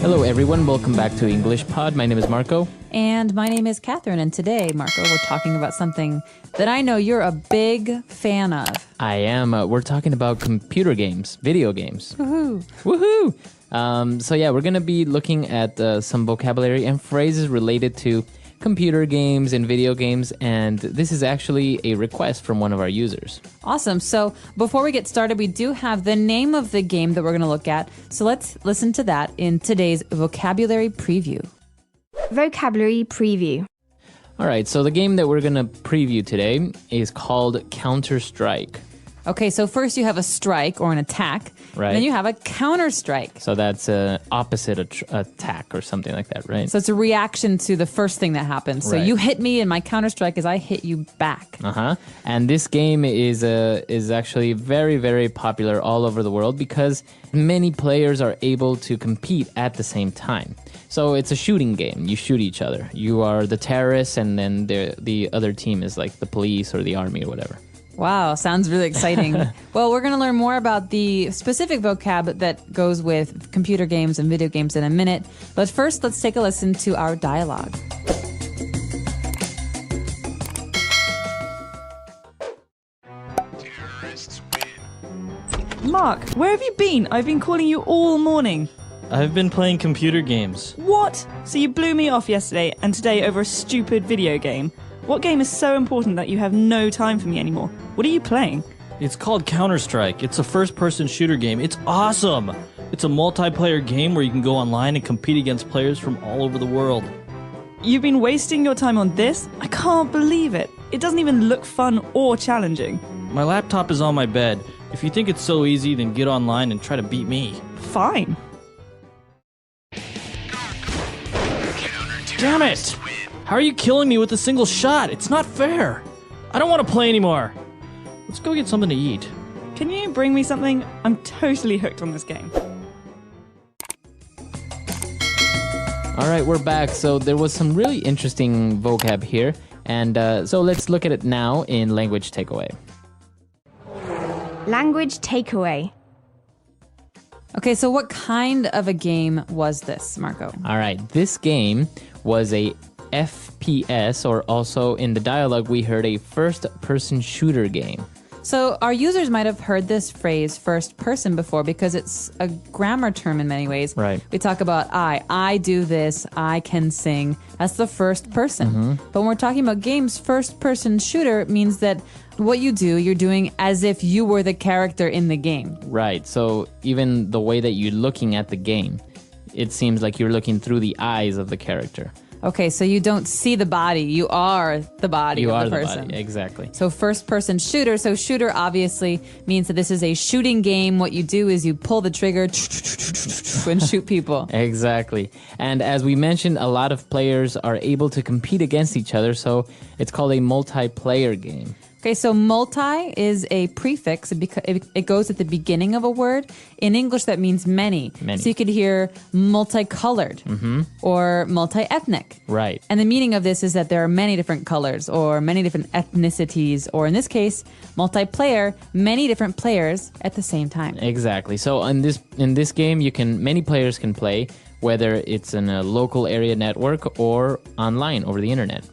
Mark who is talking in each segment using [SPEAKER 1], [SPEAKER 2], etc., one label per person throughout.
[SPEAKER 1] Hello everyone, welcome back to English Pod. My name is Marco.
[SPEAKER 2] And my name is Catherine, and today, Marco, we're talking about something that I know you're a big fan of.
[SPEAKER 1] I am. We're talking about computer games, video games.
[SPEAKER 2] Woohoo!
[SPEAKER 1] Woohoo! So yeah, we're going to be looking at some vocabulary and phrases related to computer games and video games, and this is actually a request from one of our users.
[SPEAKER 2] Awesome. So before we get started, we do have the name of the game that we're going to look at. So let's listen to that in today's vocabulary preview.
[SPEAKER 3] Vocabulary preview.
[SPEAKER 1] All right, so the game that we're going to preview today is called Counter-Strike.
[SPEAKER 2] Okay, so first you have a strike or an attack,
[SPEAKER 1] Right.
[SPEAKER 2] and then you have a counter-strike.
[SPEAKER 1] So that's opposite attack or something like that, right?
[SPEAKER 2] So it's a reaction to the first thing that happens. So
[SPEAKER 1] Right.
[SPEAKER 2] you hit me, and my counter-strike is I hit you back.
[SPEAKER 1] And this game is actually very, very popular all over the world because many players are able to compete at the same time. So it's a shooting game. You shoot each other. You are the terrorists, and then the other team is like the police or the army or whatever.
[SPEAKER 2] Wow, sounds really exciting. Well, we're going to learn more about the specific vocab that goes with computer games and video games in a minute. But first, let's take a listen to our dialogue.
[SPEAKER 4] Mark, where have you been? I've been calling you all morning.
[SPEAKER 5] I've been playing computer games.
[SPEAKER 4] What? So you blew me off yesterday and today over a stupid video game? What game is so important that you have no time for me anymore? What are you playing?
[SPEAKER 5] It's called Counter-Strike. It's a first-person shooter game. It's awesome! It's a multiplayer game where you can go online and compete against players from all over the world.
[SPEAKER 4] You've been wasting your time on this? I can't believe it. It doesn't even look fun or challenging.
[SPEAKER 5] My laptop is on my bed. If you think it's so easy, then get online and try to beat me.
[SPEAKER 4] Fine.
[SPEAKER 5] Damn it! How are you killing me with a single shot? It's not fair! I don't want to play anymore! Let's go get something to eat.
[SPEAKER 4] Can you bring me something? I'm totally hooked on this game.
[SPEAKER 1] All right, we're back. So there was some really interesting vocab here. And so let's look at it now in language takeaway.
[SPEAKER 3] Language takeaway.
[SPEAKER 2] Okay, so what kind of a game was this, Marco?
[SPEAKER 1] All right, this game was a FPS, or also in the dialogue we heard a first-person shooter game.
[SPEAKER 2] So our users might have heard this phrase first person before because it's a grammar term in many ways.
[SPEAKER 1] Right.
[SPEAKER 2] We talk about I do this, I can sing. That's the first person. But when we're talking about games, first person shooter means that what you do, you're doing as if you were the character in the game.
[SPEAKER 1] Right, so even the way that you're looking at the game, it seems like you're looking through the eyes of the character.
[SPEAKER 2] Okay, so you don't see the body, you are the body of the person.
[SPEAKER 1] The body, exactly.
[SPEAKER 2] So first person shooter. So shooter obviously means that this is a shooting game. What you do is you pull the trigger and shoot people.
[SPEAKER 1] Exactly. And as we mentioned, a lot of players are able to compete against each other, so it's called a multiplayer game.
[SPEAKER 2] Okay, so multi is a prefix. It goes at the beginning of a word. In English, that means many. So you could hear multicolored or multi-ethnic.
[SPEAKER 1] Right.
[SPEAKER 2] And the meaning of this is that there are many different colors or many different ethnicities, or in this case, multiplayer, many different players at the same time.
[SPEAKER 1] Exactly. So in this game, many players can play, whether it's in a local area network or online over the internet.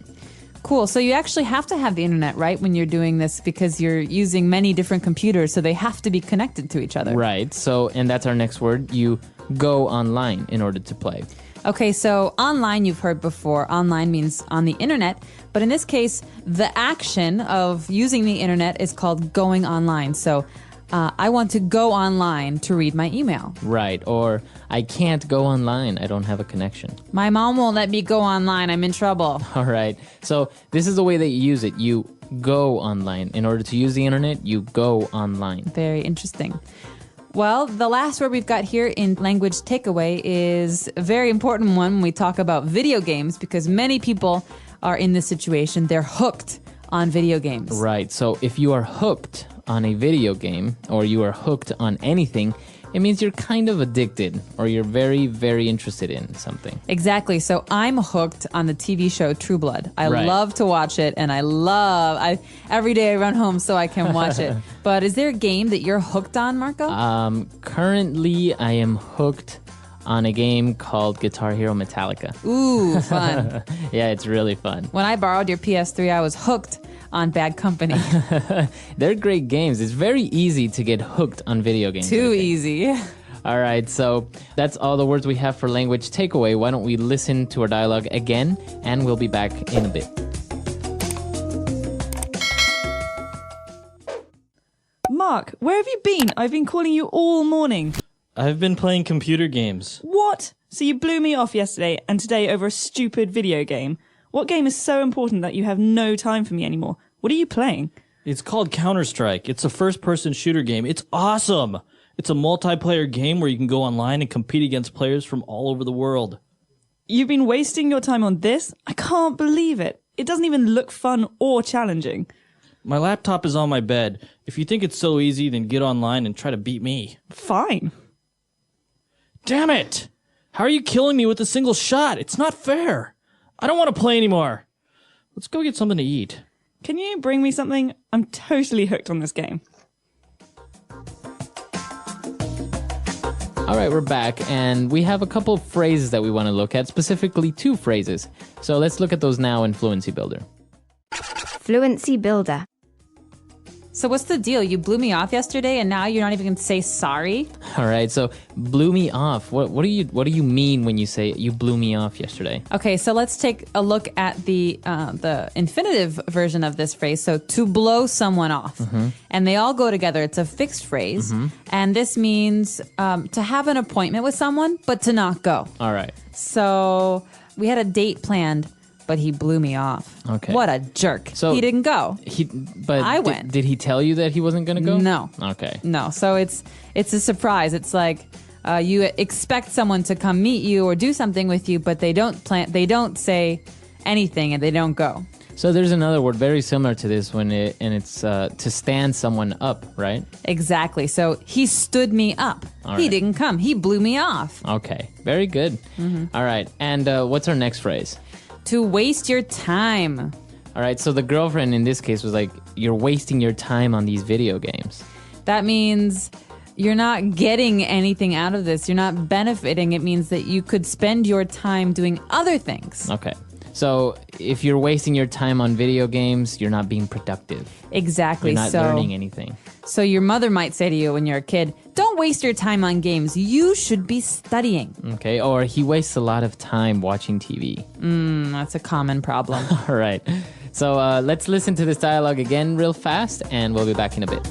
[SPEAKER 2] Cool. So you actually have to have the internet, right, when you're doing this because you're using many different computers, so they have to be connected to each other.
[SPEAKER 1] Right. So, and that's our next word. You go online in order to play.
[SPEAKER 2] Okay, so online you've heard before. Online means on the internet, but in this case, the action of using the internet is called going online. So I want to go online to read my email.
[SPEAKER 1] Right. Or I can't go online. I don't have a connection.
[SPEAKER 2] My mom won't let me go online. I'm in trouble.
[SPEAKER 1] All right. So this is the way that you use it. You go online. In order to use the internet, you go online.
[SPEAKER 2] Very interesting. Well, the last word we've got here in language takeaway is a very important one when we talk about video games because many people are in this situation. They're hooked on video games.
[SPEAKER 1] Right. So if you are hooked on a video game or you are hooked on anything, it means you're kind of addicted or you're very, very interested in something.
[SPEAKER 2] Exactly. So I'm hooked on the TV show True Blood. I
[SPEAKER 1] Right.
[SPEAKER 2] love to watch it, and every day I run home so I can watch it. But is there a game that you're hooked on, Marco?
[SPEAKER 1] Currently, I am hooked on a game called Guitar Hero Metallica.
[SPEAKER 2] Ooh, fun.
[SPEAKER 1] Yeah, it's really fun.
[SPEAKER 2] When I borrowed your PS3, I was hooked on Bad Company.
[SPEAKER 1] They're great games. It's very easy to get hooked on video games.
[SPEAKER 2] Too easy.
[SPEAKER 1] All right, so that's all the words we have for language takeaway. Why don't we listen to our dialogue again, and we'll be back in a bit.
[SPEAKER 4] Mark, where have you been? I've been calling you all morning.
[SPEAKER 5] I've been playing computer games.
[SPEAKER 4] What? So you blew me off yesterday and today over a stupid video game. What game is so important that you have no time for me anymore? What are you playing?
[SPEAKER 5] It's called Counter-Strike. It's a first-person shooter game. It's awesome. It's a multiplayer game where you can go online and compete against players from all over the world.
[SPEAKER 4] You've been wasting your time on this? I can't believe it. It doesn't even look fun or challenging.
[SPEAKER 5] My laptop is on my bed. If you think it's so easy, then get online and try to beat me.
[SPEAKER 4] Fine.
[SPEAKER 5] Damn it! How are you killing me with a single shot? It's not fair. I don't want to play anymore. Let's go get something to eat.
[SPEAKER 4] Can you bring me something? I'm totally hooked on this game.
[SPEAKER 1] All right, we're back, and we have a couple of phrases that we want to look at, specifically 2 phrases. So let's look at those now in Fluency Builder.
[SPEAKER 3] Fluency builder.
[SPEAKER 2] So what's the deal? You blew me off yesterday, and now you're not even going to say sorry?
[SPEAKER 1] All right, so blew me off. What do you mean when you say you blew me off yesterday?
[SPEAKER 2] Okay, so let's take a look at the infinitive version of this phrase. So to blow someone off. And they all go together. It's a fixed phrase. And this means to have an appointment with someone, but to not go.
[SPEAKER 1] All right.
[SPEAKER 2] So we had a date planned, but he blew me off.
[SPEAKER 1] Okay.
[SPEAKER 2] What a jerk.
[SPEAKER 1] So
[SPEAKER 2] he didn't go.
[SPEAKER 1] But
[SPEAKER 2] I went.
[SPEAKER 1] Did he tell you that he wasn't going to go?
[SPEAKER 2] No.
[SPEAKER 1] Okay.
[SPEAKER 2] No. So it's a surprise. It's like you expect someone to come meet you or do something with you, but they don't say anything and they don't go.
[SPEAKER 1] So there's another word very similar to this it's to stand someone up, right?
[SPEAKER 2] Exactly. So he stood me up.
[SPEAKER 1] All
[SPEAKER 2] He
[SPEAKER 1] right.
[SPEAKER 2] didn't come. He blew me off.
[SPEAKER 1] Okay. Very good. All right. And what's our next phrase?
[SPEAKER 2] To waste your time.
[SPEAKER 1] All right. So the girlfriend in this case was like, you're wasting your time on these video games.
[SPEAKER 2] That means you're not getting anything out of this. You're not benefiting. It means that you could spend your time doing other things.
[SPEAKER 1] Okay. So if you're wasting your time on video games, you're not being productive.
[SPEAKER 2] Exactly.
[SPEAKER 1] You're not learning anything.
[SPEAKER 2] So your mother might say to you when you're a kid, don't waste your time on games. You should be studying.
[SPEAKER 1] Okay. Or he wastes a lot of time watching TV.
[SPEAKER 2] That's a common problem.
[SPEAKER 1] All right. So let's listen to this dialogue again real fast, and we'll be back in a bit.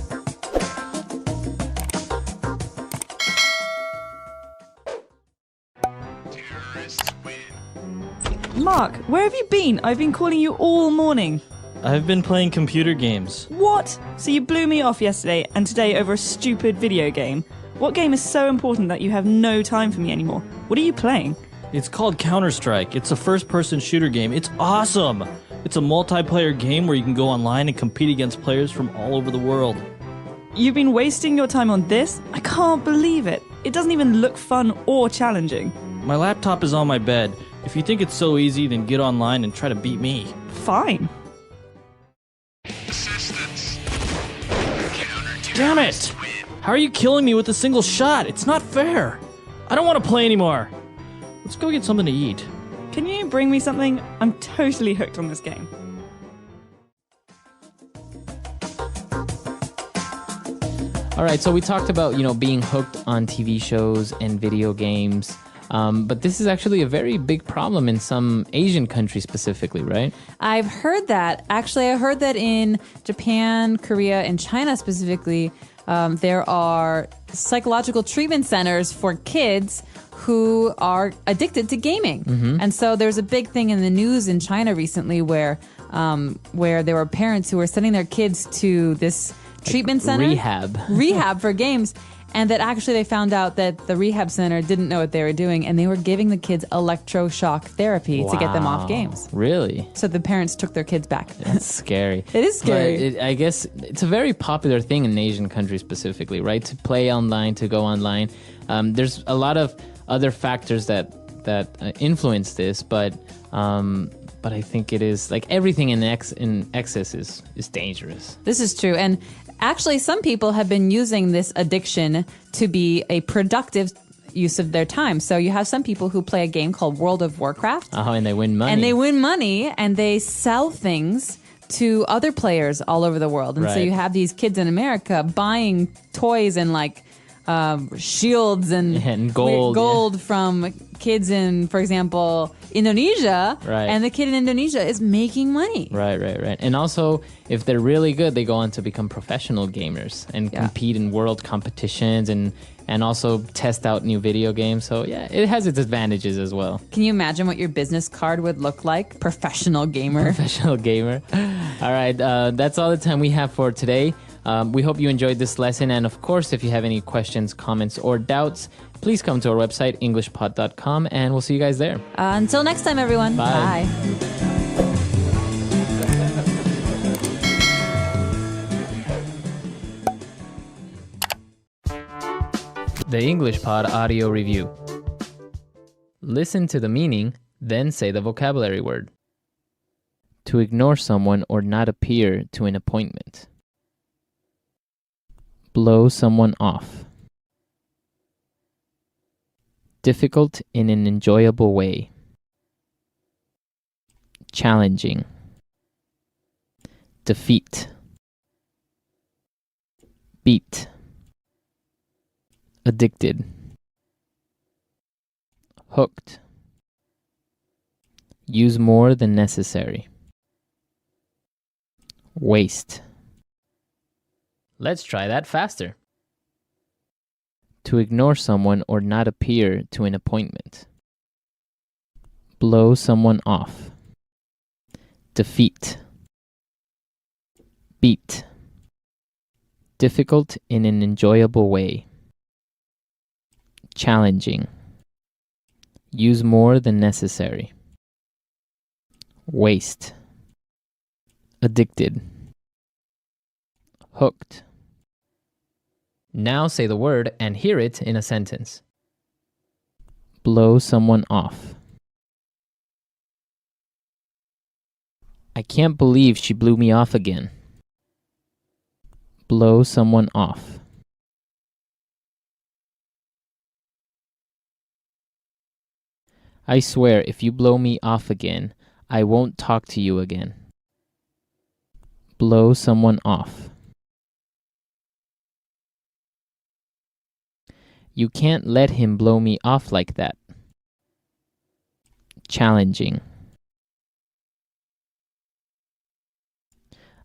[SPEAKER 4] Mark, where have you been? I've been calling you all morning.
[SPEAKER 5] I've been playing computer games.
[SPEAKER 4] What? So you blew me off yesterday and today over a stupid video game. What game is so important that you have no time for me anymore? What are you playing?
[SPEAKER 5] It's called Counter-Strike. It's a first-person shooter game. It's awesome. It's a multiplayer game where you can go online and compete against players from all over the world.
[SPEAKER 4] You've been wasting your time on this? I can't believe it. It doesn't even look fun or challenging.
[SPEAKER 5] My laptop is on my bed. If you think it's so easy, then get online and try to beat me.
[SPEAKER 4] Fine.
[SPEAKER 5] Damn it! How are you killing me with a single shot? It's not fair. I don't want to play anymore. Let's go get something to eat.
[SPEAKER 4] Can you bring me something? I'm totally hooked on this game.
[SPEAKER 1] All right. So we talked about, being hooked on TV shows and video games. But this is actually a very big problem in some Asian countries specifically, right?
[SPEAKER 2] I've heard that. Actually, I heard that in Japan, Korea, and China specifically, there are psychological treatment centers for kids who are addicted to gaming. And so there's a big thing in the news in China recently where there were parents who were sending their kids to this treatment center. Rehab for games. And that actually they found out that the rehab center didn't know what they were doing, and they were giving the kids electroshock therapy to get them off games.
[SPEAKER 1] Really?
[SPEAKER 2] So the parents took their kids back.
[SPEAKER 1] That's scary.
[SPEAKER 2] It is scary.
[SPEAKER 1] But I guess it's a very popular thing in Asian countries specifically, right? To play online, to go online. There's a lot of other factors that influence this, but I think it is like everything in excess is dangerous.
[SPEAKER 2] This is true. And actually, some people have been using this addiction to be a productive use of their time. So you have some people who play a game called World of Warcraft.
[SPEAKER 1] Oh, and they win money.
[SPEAKER 2] And they win money and they sell things to other players all over the world. And so
[SPEAKER 1] Right.
[SPEAKER 2] you have these kids in America buying toys and like shields and
[SPEAKER 1] gold,
[SPEAKER 2] gold from kids in, for example, Indonesia.
[SPEAKER 1] Right.
[SPEAKER 2] And the kid in Indonesia is making money.
[SPEAKER 1] Right. And also, if they're really good, they go on to become professional gamers and
[SPEAKER 2] Yeah.
[SPEAKER 1] compete in world competitions and also test out new video games. So yeah, it has its advantages as well.
[SPEAKER 2] Can you imagine what your business card would look like? Professional gamer.
[SPEAKER 1] Professional gamer. All right, that's all the time we have for today. We hope you enjoyed this lesson. And of course, if you have any questions, comments, or doubts, please come to our website, englishpod.com, and we'll see you guys there.
[SPEAKER 2] Until next time, everyone.
[SPEAKER 1] Bye. The English Pod Audio Review. Listen to the meaning, then say the vocabulary word. To ignore someone or not appear to an appointment. Blow someone off. Difficult in an enjoyable way. Challenging. Defeat. Beat. Addicted. Hooked. Use more than necessary. Waste. Let's try that faster. To ignore someone or not appear to an appointment. Blow someone off. Defeat. Beat. Difficult in an enjoyable way. Challenging. Use more than necessary. Waste. Addicted. Hooked. Now say the word and hear it in a sentence. Blow someone off. I can't believe she blew me off again. Blow someone off. I swear if you blow me off again, I won't talk to you again. Blow someone off. You can't let him blow me off like that. Challenging.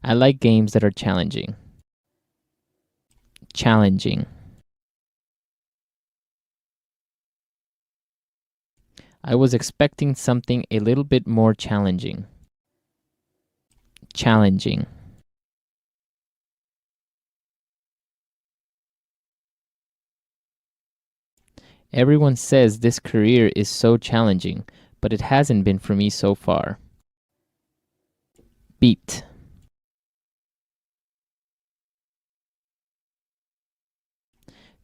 [SPEAKER 1] I like games that are challenging. Challenging. I was expecting something a little bit more challenging. Challenging. Everyone says this career is so challenging, but it hasn't been for me so far. Beat.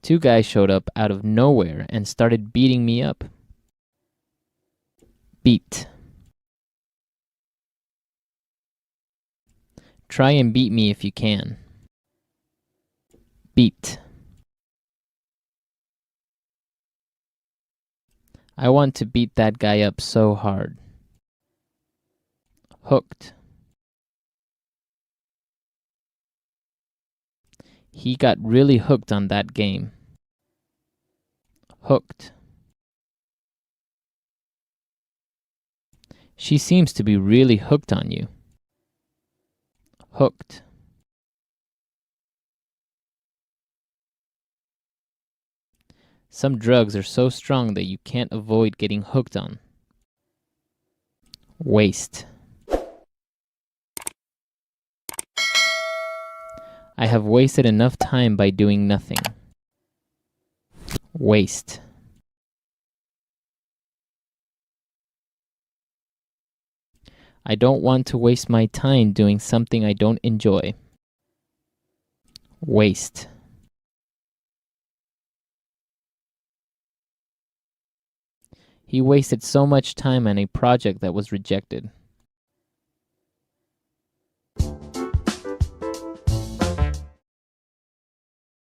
[SPEAKER 1] Two guys showed up out of nowhere and started beating me up. Beat. Try and beat me if you can. Beat. I want to beat that guy up so hard. Hooked. He got really hooked on that game. Hooked. She seems to be really hooked on you. Hooked. Some drugs are so strong that you can't avoid getting hooked on. Waste. I have wasted enough time by doing nothing. Waste. I don't want to waste my time doing something I don't enjoy. Waste. He wasted so much time on a project that was rejected.